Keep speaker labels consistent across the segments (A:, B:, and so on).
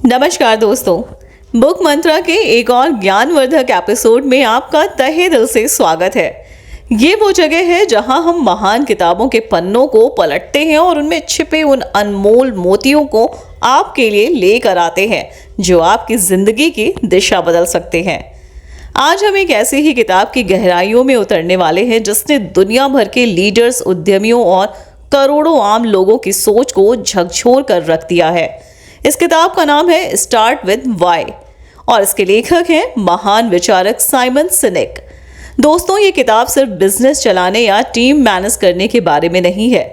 A: नमस्कार दोस्तों, बुक मंत्रा के एक और ज्ञानवर्धक एपिसोड में आपका तहे दिल से स्वागत है। ये वो जगह है जहां हम महान किताबों के पन्नों को पलटते हैं और उनमें छिपे उन अनमोल मोतियों को आपके लिए लेकर आते हैं जो आपकी जिंदगी की दिशा बदल सकते हैं। आज हम एक ऐसी ही किताब की गहराइयों में उतरने वाले हैं जिसने दुनिया भर के लीडर्स, उद्यमियों और करोड़ों आम लोगों की सोच को झकझोर कर रख दिया है। इस किताब का नाम है स्टार्ट विद व्हाई और इसके लेखक हैं महान विचारक साइमन सिनेक। दोस्तों, ये किताब सिर्फ बिजनेस चलाने या टीम मैनेज करने के बारे में नहीं है।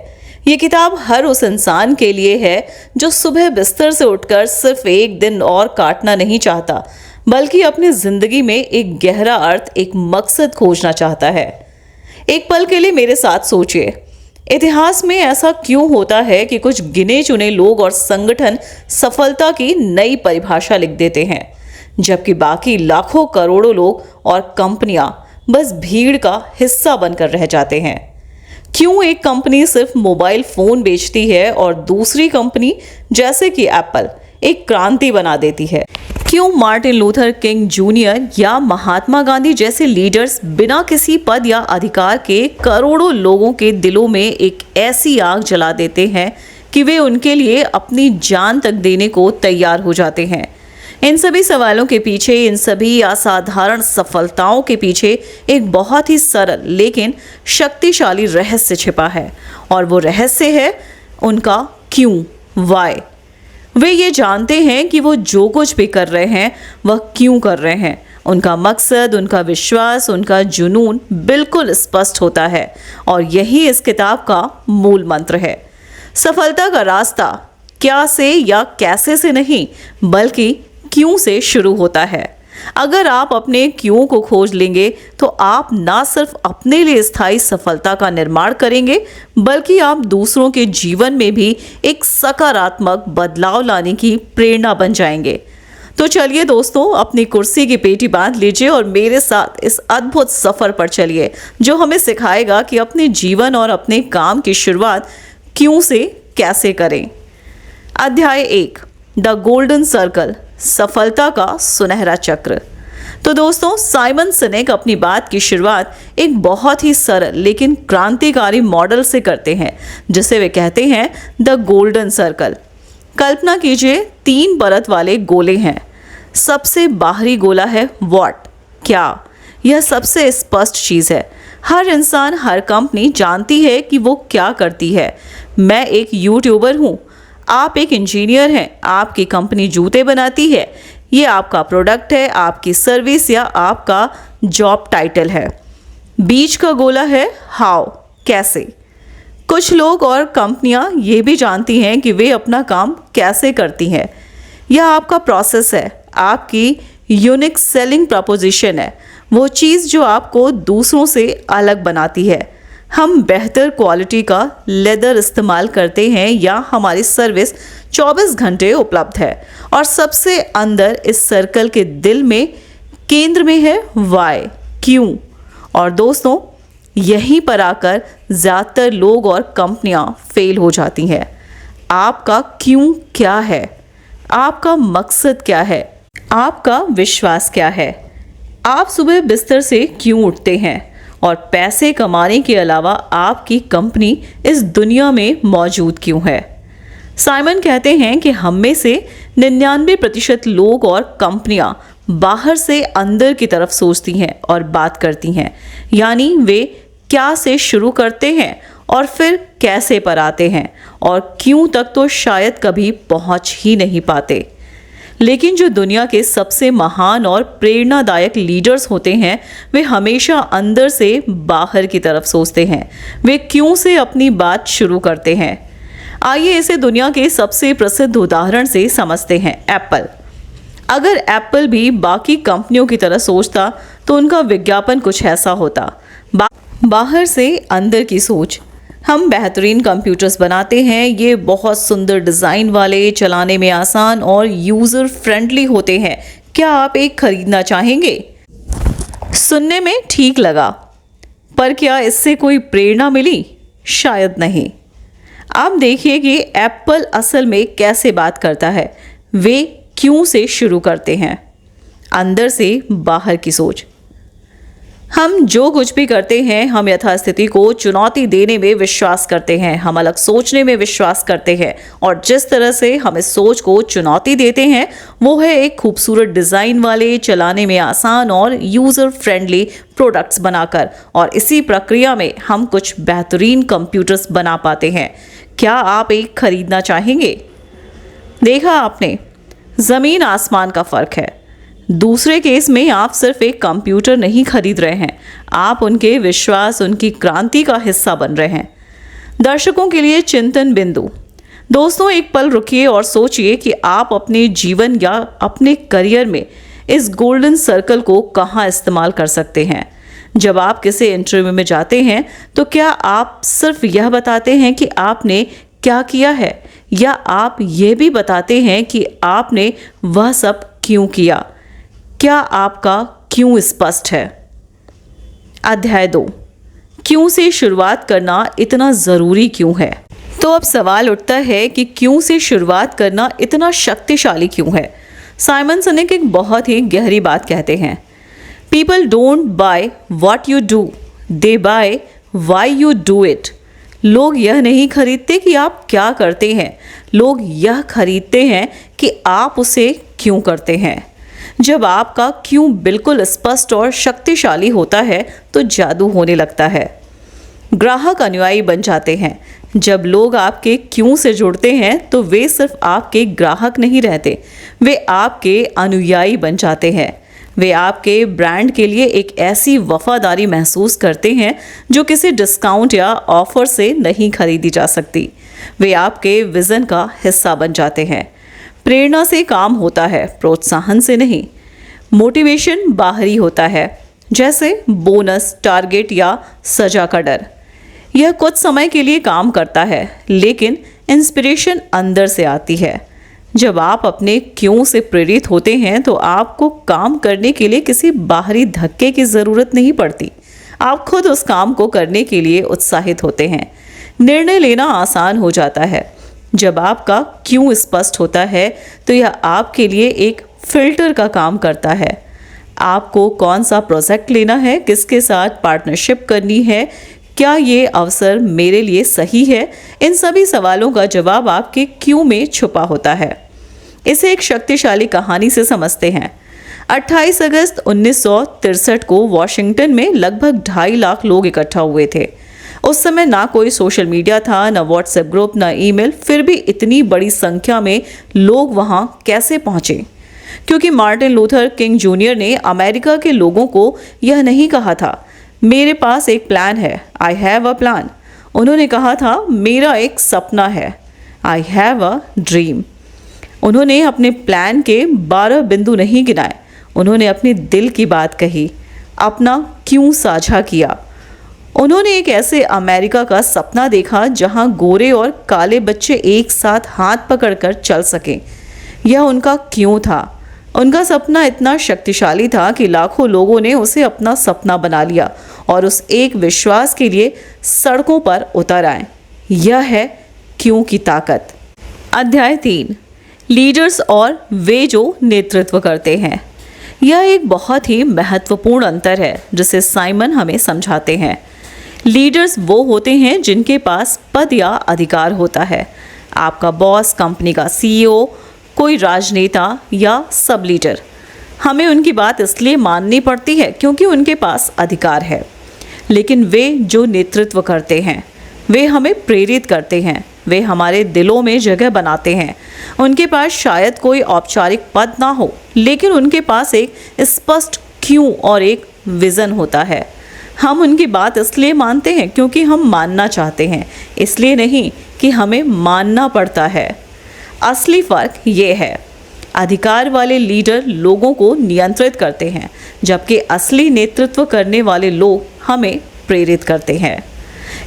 A: ये किताब हर उस इंसान के लिए है जो सुबह बिस्तर से उठकर सिर्फ एक दिन और काटना नहीं चाहता, बल्कि अपनी जिंदगी में एक गहरा अर्थ, एक मकसद खोजना चाहता है। एक पल के लिए मेरे साथ सोचिए, इतिहास में ऐसा क्यों होता है कि कुछ गिने चुने लोग और संगठन सफलता की नई परिभाषा लिख देते हैं, जबकि बाकी लाखों करोड़ों लोग और कंपनियां बस भीड़ का हिस्सा बनकर रह जाते हैं। क्यों एक कंपनी सिर्फ मोबाइल फोन बेचती है और दूसरी कंपनी जैसे कि एप्पल एक क्रांति बना देती है? क्यों मार्टिन लूथर किंग जूनियर या महात्मा गांधी जैसे लीडर्स बिना किसी पद या अधिकार के करोड़ों लोगों के दिलों में एक ऐसी आग जला देते हैं कि वे उनके लिए अपनी जान तक देने को तैयार हो जाते हैं? इन सभी सवालों के पीछे, इन सभी असाधारण सफलताओं के पीछे एक बहुत ही सरल लेकिन शक्तिशाली रहस्य छिपा है, और वो रहस्य है उनका क्यों, व्हाई। वे ये जानते हैं कि वो जो कुछ भी कर रहे हैं वह क्यों कर रहे हैं। उनका मकसद, उनका विश्वास, उनका जुनून बिल्कुल स्पष्ट होता है, और यही इस किताब का मूल मंत्र है। सफलता का रास्ता क्या से या कैसे से नहीं, बल्कि क्यों से शुरू होता है। अगर आप अपने क्यों को खोज लेंगे तो आप ना सिर्फ अपने लिए स्थायी सफलता का निर्माण करेंगे, बल्कि आप दूसरों के जीवन में भी एक सकारात्मक बदलाव लाने की प्रेरणा बन जाएंगे। तो चलिए दोस्तों, अपनी कुर्सी की पेटी बांध लीजिए और मेरे साथ इस अद्भुत सफर पर चलिए जो हमें सिखाएगा कि अपने जीवन और अपने काम की शुरुआत क्यों से कैसे करें। अध्याय 1, द गोल्डन सर्कल, सफलता का सुनहरा चक्र। तो दोस्तों, साइमन सिनेक अपनी बात की शुरुआत एक बहुत ही सरल लेकिन क्रांतिकारी मॉडल से करते हैं जिसे वे कहते हैं द गोल्डन सर्कल। कल्पना कीजिए, 3 परत वाले गोले हैं। सबसे बाहरी गोला है व्हाट, क्या। यह सबसे स्पष्ट चीज है। हर इंसान, हर कंपनी जानती है कि वो क्या करती है। मैं एक यूट्यूबर हूँ, आप एक इंजीनियर हैं, आपकी कंपनी जूते बनाती है, ये आपका प्रोडक्ट है, आपकी सर्विस या आपका जॉब टाइटल है। बीच का गोला है हाउ, कैसे। कुछ लोग और कंपनियां ये भी जानती हैं कि वे अपना काम कैसे करती हैं। यह आपका प्रोसेस है, आपकी यूनिक सेलिंग प्रपोजिशन है, वो चीज़ जो आपको दूसरों से अलग बनाती है। हम बेहतर क्वालिटी का लेदर इस्तेमाल करते हैं या हमारी सर्विस 24 घंटे उपलब्ध है। और सबसे अंदर इस सर्कल के दिल में, केंद्र में है व्हाई, क्यों। और दोस्तों, यहीं पर आकर ज़्यादातर लोग और कंपनियां फेल हो जाती हैं। आपका क्यों क्या है, आपका मकसद क्या है, आपका विश्वास क्या है। आप सुबह बिस्तर से क्यों उठते हैं, और पैसे कमाने के अलावा आपकी कंपनी इस दुनिया में मौजूद क्यों है। साइमन कहते हैं कि हम में से 99% लोग और कंपनियां बाहर से अंदर की तरफ सोचती हैं और बात करती हैं, यानी वे क्या से शुरू करते हैं और फिर कैसे पर आते हैं, और क्यों तक तो शायद कभी पहुंच ही नहीं पाते। लेकिन जो दुनिया के सबसे महान और प्रेरणादायक लीडर्स होते हैं, वे हमेशा अंदर से बाहर की तरफ सोचते हैं। वे क्यों से अपनी बात शुरू करते हैं। आइए इसे दुनिया के सबसे प्रसिद्ध उदाहरण से समझते हैं, एप्पल। अगर एप्पल भी बाकी कंपनियों की तरह सोचता तो उनका विज्ञापन कुछ ऐसा होता, बाहर से अंदर की सोच। हम बेहतरीन कंप्यूटर्स बनाते हैं, ये बहुत सुंदर डिज़ाइन वाले, चलाने में आसान और यूज़र फ्रेंडली होते हैं। क्या आप एक खरीदना चाहेंगे? सुनने में ठीक लगा, पर क्या इससे कोई प्रेरणा मिली? शायद नहीं। आप देखिए कि एप्पल असल में कैसे बात करता है। वे क्यों से शुरू करते हैं। अंदर से बाहर की सोच। हम जो कुछ भी करते हैं, हम यथास्थिति को चुनौती देने में विश्वास करते हैं, हम अलग सोचने में विश्वास करते हैं, और जिस तरह से हम इस सोच को चुनौती देते हैं वो है एक खूबसूरत डिज़ाइन वाले, चलाने में आसान और यूज़र फ्रेंडली प्रोडक्ट्स बनाकर, और इसी प्रक्रिया में हम कुछ बेहतरीन कंप्यूटर्स बना पाते हैं। क्या आप एक खरीदना चाहेंगे? देखा आपने, ज़मीन आसमान का फ़र्क है। दूसरे केस में आप सिर्फ एक कंप्यूटर नहीं खरीद रहे हैं, आप उनके विश्वास, उनकी क्रांति का हिस्सा बन रहे हैं। दर्शकों के लिए चिंतन बिंदु। दोस्तों, एक पल रुकिए और सोचिए कि आप अपने जीवन या अपने करियर में इस गोल्डन सर्कल को कहाँ इस्तेमाल कर सकते हैं। जब आप किसी इंटरव्यू में जाते हैं तो क्या आप सिर्फ यह बताते हैं कि आपने क्या किया है, या आप ये भी बताते हैं कि आपने वह सब क्यों किया? क्या आपका क्यों स्पष्ट है? अध्याय 2, क्यों से शुरुआत करना इतना ज़रूरी क्यों है? तो अब सवाल उठता है कि क्यों से शुरुआत करना इतना शक्तिशाली क्यों है? साइमन सिनेक एक बहुत ही गहरी बात कहते हैं। People don't buy what you do, they buy why you do it. लोग यह नहीं खरीदते कि आप क्या करते हैं, लोग यह खरीदते हैं कि आप उसे क्यों करते हैं। जब आपका क्यों बिल्कुल स्पष्ट और शक्तिशाली होता है तो जादू होने लगता है। ग्राहक अनुयायी बन जाते हैं। जब लोग आपके क्यों से जुड़ते हैं तो वे सिर्फ आपके ग्राहक नहीं रहते, वे आपके अनुयायी बन जाते हैं। वे आपके ब्रांड के लिए एक ऐसी वफादारी महसूस करते हैं जो किसी डिस्काउंट या ऑफर से नहीं खरीदी जा सकती। वे आपके विजन का हिस्सा बन जाते हैं। प्रेरणा से काम होता है, प्रोत्साहन से नहीं। मोटिवेशन बाहरी होता है, जैसे बोनस, टारगेट या सजा का डर। यह कुछ समय के लिए काम करता है, लेकिन इंस्पिरेशन अंदर से आती है। जब आप अपने क्यों से प्रेरित होते हैं तो आपको काम करने के लिए किसी बाहरी धक्के की ज़रूरत नहीं पड़ती। आप खुद उस काम को करने के लिए उत्साहित होते हैं। निर्णय लेना आसान हो जाता है। जब आपका क्यों स्पष्ट होता है तो यह आपके लिए एक फिल्टर का काम करता है। आपको कौन सा प्रोजेक्ट लेना है, किसके साथ पार्टनरशिप करनी है, क्या ये अवसर मेरे लिए सही है, इन सभी सवालों का जवाब आपके क्यों में छुपा होता है। इसे एक शक्तिशाली कहानी से समझते हैं। 28 अगस्त 1963 को वॉशिंगटन में लगभग 2.5 लाख लोग इकट्ठा हुए थे। उस समय ना कोई सोशल मीडिया था, ना व्हाट्सएप ग्रुप, ना ईमेल। फिर भी इतनी बड़ी संख्या में लोग वहां कैसे पहुंचे? क्योंकि मार्टिन लूथर किंग जूनियर ने अमेरिका के लोगों को यह नहीं कहा था, मेरे पास एक प्लान है, आई हैव अ प्लान। उन्होंने कहा था, मेरा एक सपना है, आई हैव अ ड्रीम। उन्होंने अपने प्लान के 12 बिंदु नहीं गिनाए, उन्होंने अपने दिल की बात कही, अपना क्यों साझा किया। उन्होंने एक ऐसे अमेरिका का सपना देखा जहां गोरे और काले बच्चे एक साथ हाथ पकड़कर चल सकें। यह उनका क्यों था। उनका सपना इतना शक्तिशाली था कि लाखों लोगों ने उसे अपना सपना बना लिया और उस एक विश्वास के लिए सड़कों पर उतर आए। यह है क्यों की ताकत। अध्याय 3, लीडर्स और वे जो नेतृत्व करते हैं। यह एक बहुत ही महत्वपूर्ण अंतर है जिसे साइमन हमें समझाते हैं। लीडर्स वो होते हैं जिनके पास पद या अधिकार होता है। आपका बॉस, कंपनी का सीईओ, कोई राजनेता या सब लीडर। हमें उनकी बात इसलिए माननी पड़ती है क्योंकि उनके पास अधिकार है। लेकिन वे जो नेतृत्व करते हैं वे हमें प्रेरित करते हैं, वे हमारे दिलों में जगह बनाते हैं। उनके पास शायद कोई औपचारिक पद ना हो, लेकिन उनके पास एक स्पष्ट क्यों और एक विज़न होता है। हम उनकी बात इसलिए मानते हैं क्योंकि हम मानना चाहते हैं, इसलिए नहीं कि हमें मानना पड़ता है। असली फ़र्क ये है, अधिकार वाले लीडर लोगों को नियंत्रित करते हैं, जबकि असली नेतृत्व करने वाले लोग हमें प्रेरित करते हैं।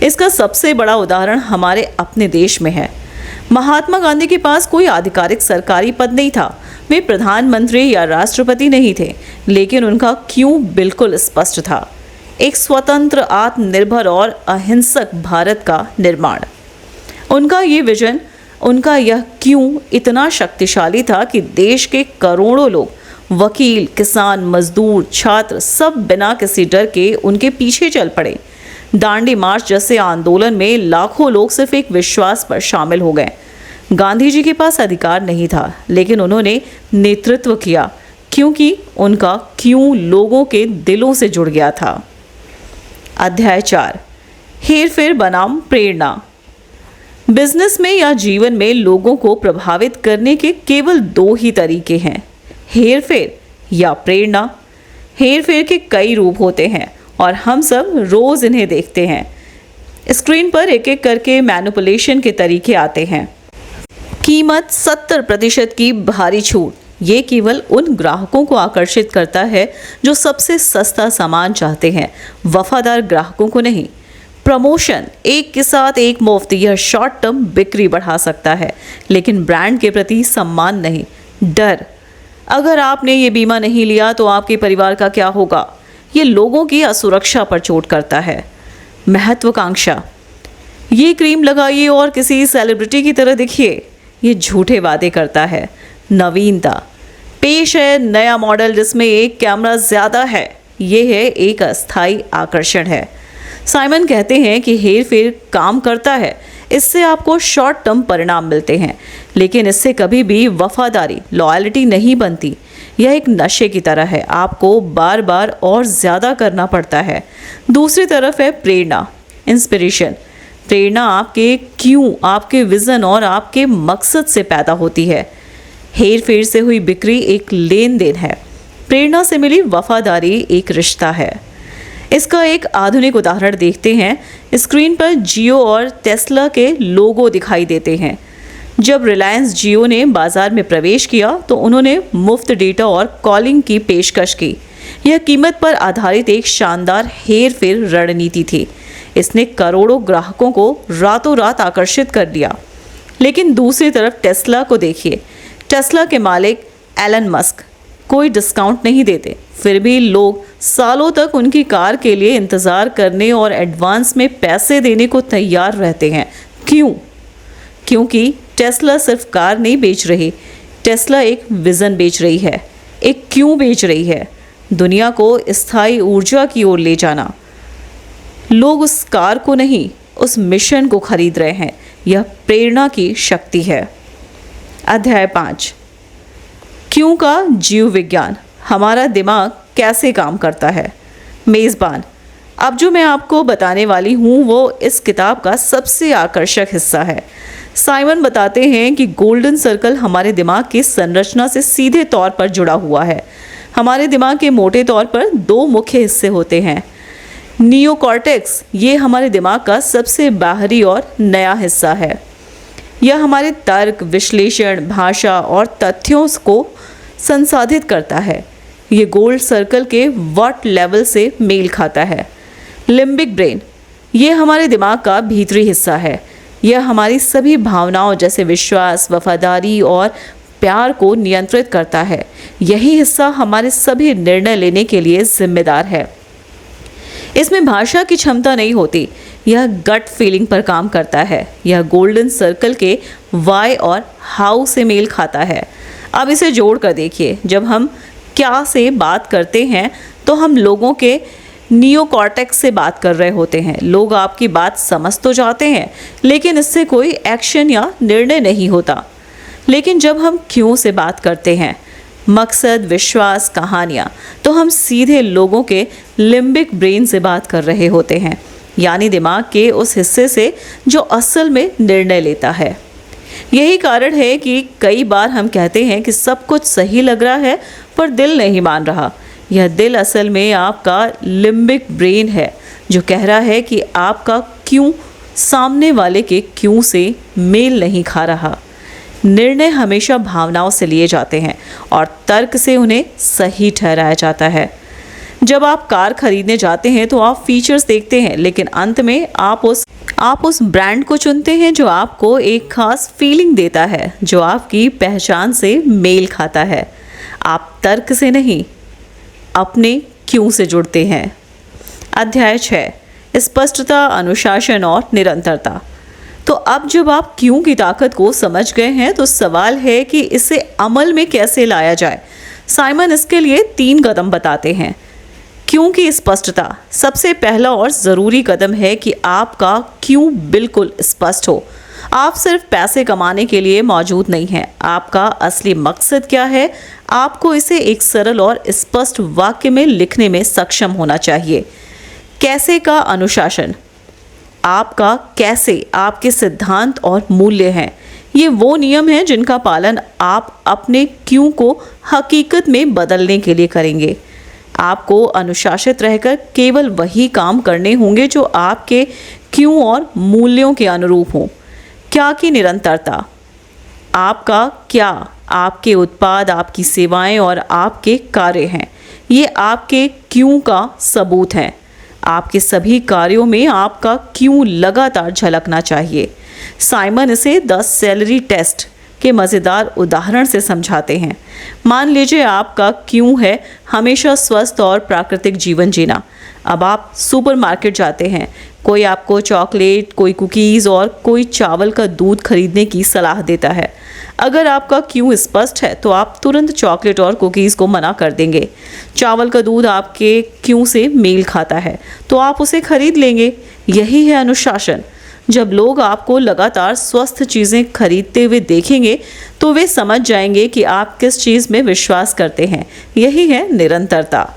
A: इसका सबसे बड़ा उदाहरण हमारे अपने देश में है। महात्मा गांधी के पास कोई आधिकारिक सरकारी पद नहीं था, वे प्रधानमंत्री या राष्ट्रपति नहीं थे, लेकिन उनका क्यों बिल्कुल स्पष्ट था, एक स्वतंत्र, आत्मनिर्भर और अहिंसक भारत का निर्माण। उनका ये विजन उनका यह क्यों इतना शक्तिशाली था कि देश के करोड़ों लोग, वकील, किसान, मजदूर, छात्र, सब बिना किसी डर के उनके पीछे चल पड़े। दांडी मार्च जैसे आंदोलन में लाखों लोग सिर्फ एक विश्वास पर शामिल हो गए। गांधी जी के पास अधिकार नहीं था, लेकिन उन्होंने नेतृत्व किया क्योंकि उनका क्यों लोगों के दिलों से जुड़ गया था। अध्याय 4, हेरफेर बनाम प्रेरणा। बिजनेस में या जीवन में लोगों को प्रभावित करने के केवल 2 ही तरीके हैं, हेरफेर या प्रेरणा। हेरफेर के कई रूप होते हैं और हम सब रोज इन्हें देखते हैं। स्क्रीन पर एक एक करके मैनिपुलेशन के तरीके आते हैं। कीमत 70% की भारी छूट, ये केवल उन ग्राहकों को आकर्षित करता है जो सबसे सस्ता सामान चाहते हैं, वफादार ग्राहकों को नहीं। प्रमोशन, एक के साथ एक मुफ्त, यह शॉर्ट टर्म बिक्री बढ़ा सकता है, लेकिन ब्रांड के प्रति सम्मान नहीं। डर, अगर आपने ये बीमा नहीं लिया तो आपके परिवार का क्या होगा, ये लोगों की असुरक्षा पर चोट करता है। महत्वाकांक्षा, ये क्रीम लगाइए और किसी सेलिब्रिटी की तरह दिखिए, ये झूठे वादे करता है। नवीनता, पेश है नया मॉडल जिसमें एक कैमरा ज़्यादा है, ये है एक अस्थायी आकर्षण है। साइमन कहते हैं कि हेरफेर काम करता है, इससे आपको शॉर्ट टर्म परिणाम मिलते हैं, लेकिन इससे कभी भी वफादारी, लॉयल्टी नहीं बनती। यह एक नशे की तरह है, आपको बार बार और ज़्यादा करना पड़ता है। दूसरी तरफ है प्रेरणा, इंस्पिरेशन। प्रेरणा आपके क्यों, आपके विज़न और आपके मकसद से पैदा होती है। हेरफेर से हुई बिक्री एक लेन देन है, प्रेरणा से मिली वफादारी एक रिश्ता है। इसका एक आधुनिक उदाहरण देखते हैं। स्क्रीन पर जियो और टेस्ला के लोगो दिखाई देते हैं। जब रिलायंस जियो ने बाजार में प्रवेश किया तो उन्होंने मुफ्त डेटा और कॉलिंग की पेशकश की। यह कीमत पर आधारित एक शानदार हेरफेर रणनीति थी। इसने करोड़ों ग्राहकों को रातों रात आकर्षित कर लिया। लेकिन दूसरी तरफ टेस्ला को देखिए। टेस्ला के मालिक एलन मस्क कोई डिस्काउंट नहीं देते, फिर भी लोग सालों तक उनकी कार के लिए इंतज़ार करने और एडवांस में पैसे देने को तैयार रहते हैं। क्यों? क्योंकि टेस्ला सिर्फ कार नहीं बेच रही, टेस्ला एक विज़न बेच रही है, एक क्यों बेच रही है, दुनिया को स्थायी ऊर्जा की ओर ले जाना। लोग उस कार को नहीं, उस मिशन को खरीद रहे हैं। यह प्रेरणा की शक्ति है। अध्याय 5, क्यों का जीव विज्ञान, हमारा दिमाग कैसे काम करता है। मेज़बान, अब जो मैं आपको बताने वाली हूँ वो इस किताब का सबसे आकर्षक हिस्सा है। साइमन बताते हैं कि गोल्डन सर्कल हमारे दिमाग की संरचना से सीधे तौर पर जुड़ा हुआ है। हमारे दिमाग के मोटे तौर पर 2 मुख्य हिस्से होते हैं। नियोकॉर्टेक्स, ये हमारे दिमाग का सबसे बाहरी और नया हिस्सा है। यह हमारे तर्क, विश्लेषण, भाषा और तथ्यों को संसाधित करता है। ये गोल्ड सर्कल के वॉट लेवल से मेल खाता है। लिम्बिक ब्रेन, ये हमारे दिमाग का भीतरी हिस्सा है। यह हमारी सभी भावनाओं जैसे विश्वास, वफादारी और प्यार को नियंत्रित करता है। यही हिस्सा हमारे सभी निर्णय लेने के लिए जिम्मेदार है। इसमें भाषा की क्षमता नहीं होती, यह गट फीलिंग पर काम करता है। यह गोल्डन सर्कल के वाई और हाउ से मेल खाता है। अब इसे जोड़ कर देखिए। जब हम क्या से बात करते हैं तो हम लोगों के नियोकॉर्टेक्स से बात कर रहे होते हैं। लोग आपकी बात समझ तो जाते हैं, लेकिन इससे कोई एक्शन या निर्णय नहीं होता। लेकिन जब हम क्यों से बात करते हैं, मकसद, विश्वास, कहानियाँ, तो हम सीधे लोगों के लिम्बिक ब्रेन से बात कर रहे होते हैं, यानी दिमाग के उस हिस्से से जो असल में निर्णय लेता है। यही कारण है कि कई बार हम कहते हैं कि सब कुछ सही लग रहा है पर दिल नहीं मान रहा। यह दिल असल में आपका लिम्बिक ब्रेन है जो कह रहा है कि आपका क्यों सामने वाले के क्यों से मेल नहीं खा रहा। निर्णय हमेशा भावनाओं से लिए जाते हैं और तर्क से उन्हें सही ठहराया जाता है। जब आप कार खरीदने जाते हैं तो आप फीचर्स देखते हैं, लेकिन अंत में आप उस ब्रांड को चुनते हैं जो आपको एक खास फीलिंग देता है, जो आपकी पहचान से मेल खाता है। आप तर्क से नहीं, अपने क्यों से जुड़ते हैं। अध्याय 6, स्पष्टता, अनुशासन और निरंतरता। तो अब जब आप क्यों की ताकत को समझ गए हैं तो सवाल है कि इसे अमल में कैसे लाया जाए। साइमन इसके लिए 3 कदम बताते हैं। क्यों की स्पष्टता। सबसे पहला और ज़रूरी कदम है कि आपका क्यों बिल्कुल स्पष्ट हो। आप सिर्फ पैसे कमाने के लिए मौजूद नहीं हैं। आपका असली मकसद क्या है, आपको इसे एक सरल और स्पष्ट वाक्य में लिखने में सक्षम होना चाहिए। कैसे का अनुशासन। आपका कैसे आपके सिद्धांत और मूल्य हैं। ये वो नियम हैं जिनका पालन आप अपने क्यों को हकीकत में बदलने के लिए करेंगे। आपको अनुशासित रहकर केवल वही काम करने होंगे जो आपके क्यों और मूल्यों के अनुरूप हों। क्या की निरंतरता। आपका क्या आपके उत्पाद, आपकी सेवाएं और आपके कार्य हैं। ये आपके क्यों का सबूत है। आपके सभी कार्यों में आपका क्यों लगातार झलकना चाहिए। साइमन इसे द सैलरी टेस्ट के मज़ेदार उदाहरण से समझाते हैं। मान लीजिए आपका क्यों है हमेशा स्वस्थ और प्राकृतिक जीवन जीना। अब आप सुपरमार्केट जाते हैं, कोई आपको चॉकलेट, कोई कुकीज़ और कोई चावल का दूध खरीदने की सलाह देता है। अगर आपका क्यों स्पष्ट है तो आप तुरंत चॉकलेट और कुकीज़ को मना कर देंगे। चावल का दूध आपके क्यों से मेल खाता है तो आप उसे खरीद लेंगे। यही है अनुशासन। जब लोग आपको लगातार स्वस्थ चीज़ें खरीदते हुए देखेंगे तो वे समझ जाएंगे कि आप किस चीज़ में विश्वास करते हैं। यही है निरंतरता।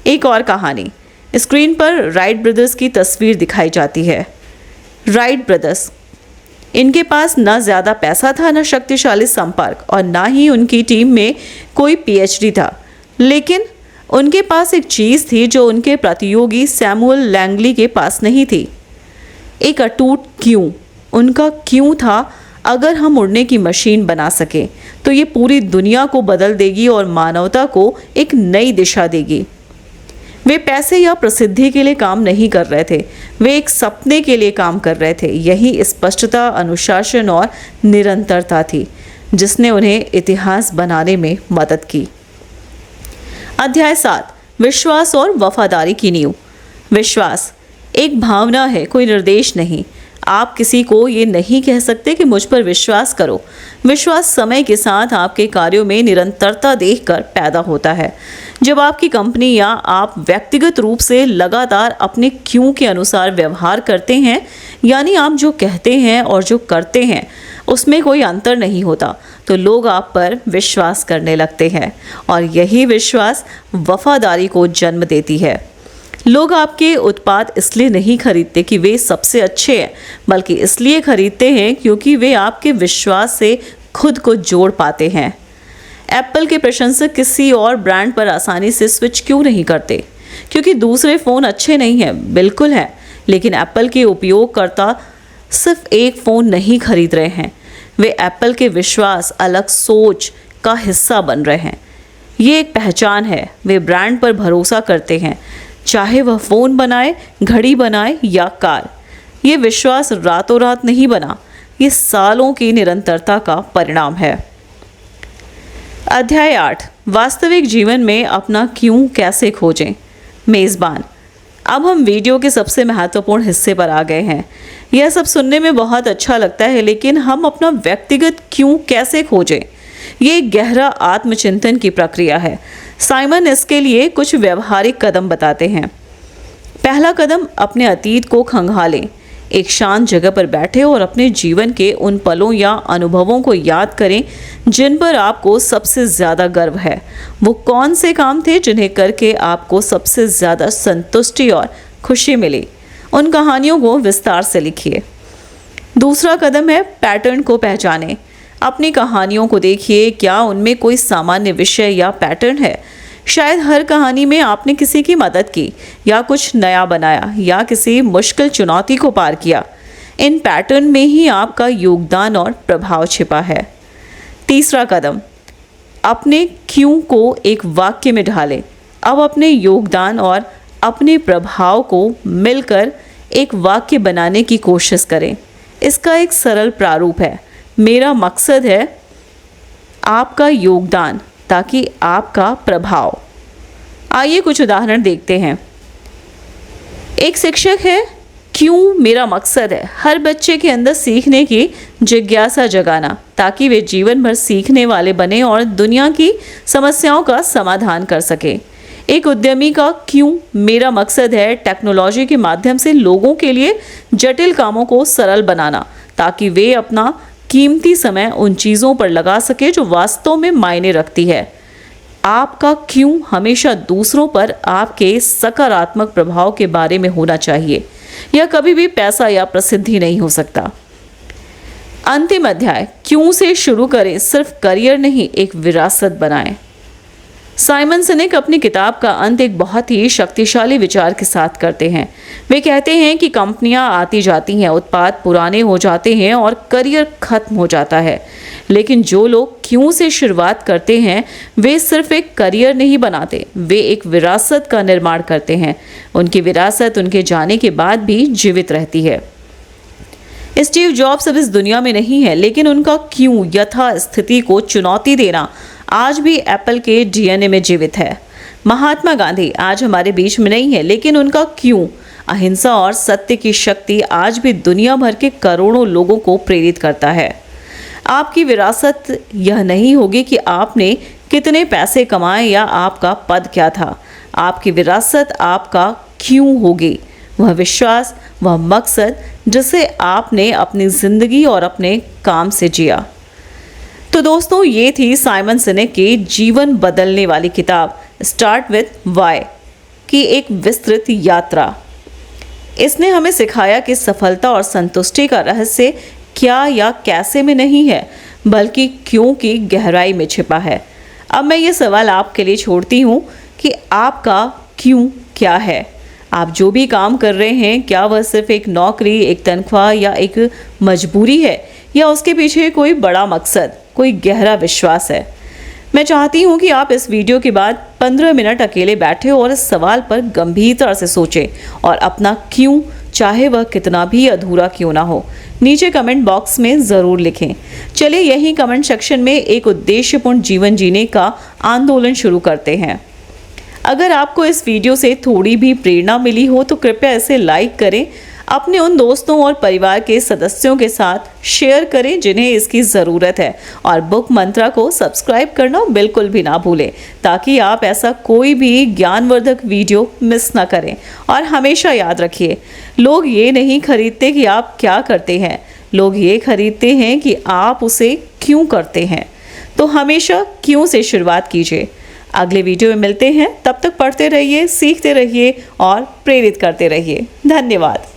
A: एक और कहानी। स्क्रीन पर राइट ब्रदर्स की तस्वीर दिखाई जाती है। राइट ब्रदर्स, इनके पास ना ज़्यादा पैसा था, ना शक्तिशाली संपर्क और ना ही उनकी टीम में कोई पीएचडी था, लेकिन उनके पास एक चीज़ थी जो उनके प्रतियोगी सैमुअल लैंगली के पास नहीं थी। एक अटूट क्यों। उनका क्यों था, अगर हम उड़ने की मशीन बना सकें तो ये पूरी दुनिया को बदल देगी और मानवता को एक नई दिशा देगी। वे पैसे या प्रसिद्धि के लिए काम नहीं कर रहे थे, वे एक सपने के लिए काम कर रहे थे। यही स्पष्टता, अनुशासन और निरंतरता थी जिसने उन्हें इतिहास बनाने में मदद की। अध्याय 7, विश्वास और वफादारी की नींव। विश्वास एक भावना है, कोई निर्देश नहीं। आप किसी को ये नहीं कह सकते कि मुझ पर विश्वास करो। विश्वास समय के साथ आपके कार्यों में निरंतरता देखकर पैदा होता है। जब आपकी कंपनी या आप व्यक्तिगत रूप से लगातार अपने क्यों के अनुसार व्यवहार करते हैं, यानी आप जो कहते हैं और जो करते हैं उसमें कोई अंतर नहीं होता, तो लोग आप पर विश्वास करने लगते हैं और यही विश्वास वफादारी को जन्म देती है। लोग आपके उत्पाद इसलिए नहीं खरीदते कि वे सबसे अच्छे हैं, बल्कि इसलिए खरीदते हैं क्योंकि वे आपके विश्वास से खुद को जोड़ पाते हैं। एप्पल के प्रशंसक किसी और ब्रांड पर आसानी से स्विच क्यों नहीं करते? क्योंकि दूसरे फ़ोन अच्छे नहीं हैं, बिल्कुल हैं, लेकिन एप्पल के उपयोगकर्ता सिर्फ एक फ़ोन नहीं खरीद रहे हैं, वे एप्पल के विश्वास, अलग सोच का हिस्सा बन रहे हैं। ये एक पहचान है। वे ब्रांड पर भरोसा करते हैं, चाहे वह फ़ोन बनाए, घड़ी बनाए या कार। ये विश्वास रातों रात नहीं बना, ये सालों की निरंतरता का परिणाम है। अध्याय 8, वास्तविक जीवन में अपना क्यों कैसे खोजें। मेज़बान, अब हम वीडियो के सबसे महत्वपूर्ण हिस्से पर आ गए हैं। यह सब सुनने में बहुत अच्छा लगता है, लेकिन हम अपना व्यक्तिगत क्यों कैसे खोजें? ये एक गहरा आत्मचिंतन की प्रक्रिया है। साइमन इसके लिए कुछ व्यवहारिक कदम बताते हैं। पहला कदम, अपने अतीत को खंगालें। एक शांत जगह पर बैठे और अपने जीवन के उन पलों या अनुभवों को याद करें जिन पर आपको सबसे ज़्यादा गर्व है। वो कौन से काम थे जिन्हें करके आपको सबसे ज़्यादा संतुष्टि और खुशी मिली? उन कहानियों को विस्तार से लिखिए। दूसरा कदम है, पैटर्न को पहचानें। अपनी कहानियों को देखिए, क्या उनमें कोई सामान्य विषय या पैटर्न है? शायद हर कहानी में आपने किसी की मदद की या कुछ नया बनाया या किसी मुश्किल चुनौती को पार किया। इन पैटर्न में ही आपका योगदान और प्रभाव छिपा है। तीसरा कदम, अपने क्यों को एक वाक्य में ढालें। अब अपने योगदान और अपने प्रभाव को मिलकर एक वाक्य बनाने की कोशिश करें। इसका एक सरल प्रारूप है, मेरा मकसद है आपका योगदान ताकि आपका प्रभाव। आइए कुछ उदाहरण देखते हैं। एक शिक्षक है क्यों मेरा मकसद है हर बच्चे के अंदर सीखने की जिज्ञासा जगाना, ताकि वे जीवन भर सीखने वाले बने और दुनिया की समस्याओं का समाधान कर सके। एक उद्यमी का क्यों मेरा मकसद है टेक्नोलॉजी के माध्यम से लोगों के लिए जटिल कामों को सरल बनाना, ताकि वे अपना कीमती समय उन चीज़ों पर लगा सके जो वास्तव में मायने रखती है। आपका क्यों हमेशा दूसरों पर आपके सकारात्मक प्रभाव के बारे में होना चाहिए। यह कभी भी पैसा या प्रसिद्धि नहीं हो सकता। अंतिम अध्याय, क्यों से शुरू करें, सिर्फ करियर नहीं एक विरासत बनाएं। साइमन सिनेक अपनी किताब का अंत एक बहुत ही शक्तिशाली विचार के साथ करते हैं। वे कहते हैं कि कंपनियां आती जाती हैं, उत्पाद पुराने हो जाते हैं और करियर खत्म हो जाता है, लेकिन जो लोग क्यों से शुरुआत करते हैं वे सिर्फ एक करियर नहीं बनाते, वे एक विरासत का निर्माण करते हैं। उनकी विरासत उनके जाने के बाद भी जीवित रहती है। स्टीव जॉब्स अब इस दुनिया में नहीं है, लेकिन उनका क्यों यथास्थिति को चुनौती देना आज भी एप्पल के डीएनए में जीवित है। महात्मा गांधी आज हमारे बीच में नहीं है, लेकिन उनका क्यों अहिंसा और सत्य की शक्ति आज भी दुनिया भर के करोड़ों लोगों को प्रेरित करता है। आपकी विरासत यह नहीं होगी कि आपने कितने पैसे कमाए या आपका पद क्या था। आपकी विरासत आपका क्यों होगी, वह विश्वास, वह मकसद जिसे आपने अपनी जिंदगी और अपने काम से जिया। तो दोस्तों, ये थी साइमन सिनेक की जीवन बदलने वाली किताब स्टार्ट विद वाई की एक विस्तृत यात्रा। इसने हमें सिखाया कि सफलता और संतुष्टि का रहस्य क्या या कैसे में नहीं है, बल्कि क्यों की गहराई में छिपा है। अब मैं ये सवाल आपके लिए छोड़ती हूँ कि आपका क्यों क्या है। आप जो भी काम कर रहे हैं, क्या वह सिर्फ एक नौकरी, एक तनख्वाह या एक मजबूरी है, या उसके पीछे कोई बड़ा मकसद, कोई गहरा विश्वास है। मैं चाहती हूँ कि आप इस वीडियो के बाद 15 मिनट अकेले बैठे और इस सवाल पर गंभीरता से सोचें और अपना क्यों, चाहे वह कितना भी अधूरा क्यों ना हो, नीचे कमेंट बॉक्स में ज़रूर लिखें। चलिए यहीं कमेंट सेक्शन में एक उद्देश्यपूर्ण जीवन जीने का आंदोलन शुरू करते हैं। अगर आपको इस वीडियो से थोड़ी भी प्रेरणा मिली हो तो कृपया इसे लाइक करें, अपने उन दोस्तों और परिवार के सदस्यों के साथ शेयर करें जिन्हें इसकी ज़रूरत है, और बुक मंत्रा को सब्सक्राइब करना बिल्कुल भी ना भूलें, ताकि आप ऐसा कोई भी ज्ञानवर्धक वीडियो मिस ना करें। और हमेशा याद रखिए, लोग ये नहीं खरीदते कि आप क्या करते हैं, लोग ये खरीदते हैं कि आप उसे क्यों करते हैं। तो हमेशा क्यों से शुरुआत कीजिए। अगले वीडियो में मिलते हैं, तब तक पढ़ते रहिए, सीखते रहिए और प्रेरित करते रहिए। धन्यवाद।